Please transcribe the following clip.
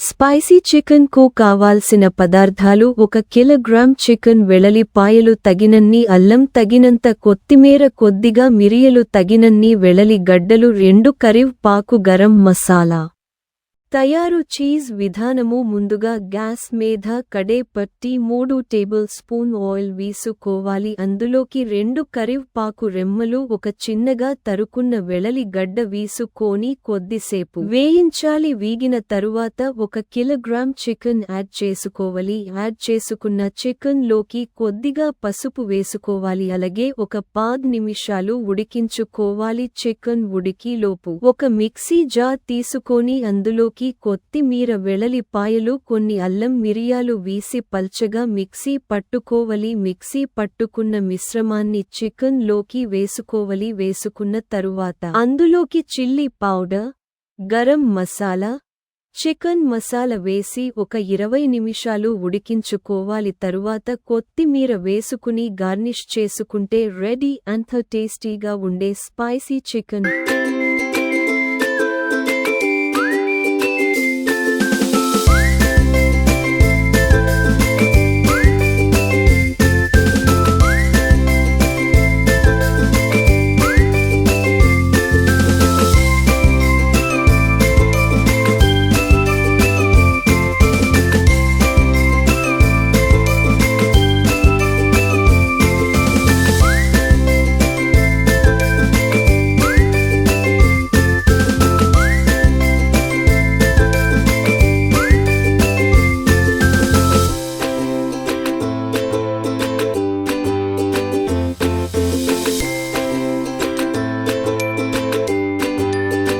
Spicy chicken కు కావాల్సిన పదార్థాలు: 1 కిలోగ్రాం చికెన్, వెళలిపాయలు తగినన్ని, అల్లం తగినంత, కొత్తిమీర కొద్దిగా, మిరియాలు తగినన్ని, వెళలి గడ్డలు 2, కరివేపాకు, గరం మసాలా. తయారు చీజ్ విధానము: ముందుగా గ్యాస్ మీద కడే పట్టి 3 టేబుల్ స్పూన్ ఆయిల్ వేసుకోవాలి. అందులోకి 2 కరివేపాకు రెమ్మలు, 1 చిన్నగా తరుక్కున్న వెళలి గడ్డ వేసుకొని కొద్దిసేపు వేయించాలి. వేగిన తరువాత 1 కిలోగ్రాం చికెన్ యాడ్ చేసుకోవాలి. యాడ్ చేసుకున్న చికెన్ లోకి కొద్దిగా పసుపు వేసుకోవాలి. అలాగే 10 నిమిషాలు ఉడికించుకోవాలి. చికెన్ ఉడికిలోపు 1 మిక్సీ జార్ తీసుకొని అందులోకి కొత్తిమీర, వెళలిపాయలు, కొన్ని అల్లం, మిరియాలు వేసి పల్చగా మిక్సీ పట్టుకోవాలి. మిక్సీ పట్టుకున్న మిశ్రమాన్ని చికెన్ లోకి వేసుకోవాలి. వేసుకున్న తరువాత అందులోకి chilli powder, garam masala, chicken masala వేసి 20 నిమిషాలు ఉడికించుకోవాలి. తరువాత కొత్తిమీర వేసుకుని గార్నిష్ చేసుకుంటే రెడీ. అంత టేస్టీగా ఉండే స్పైసీ చికెన్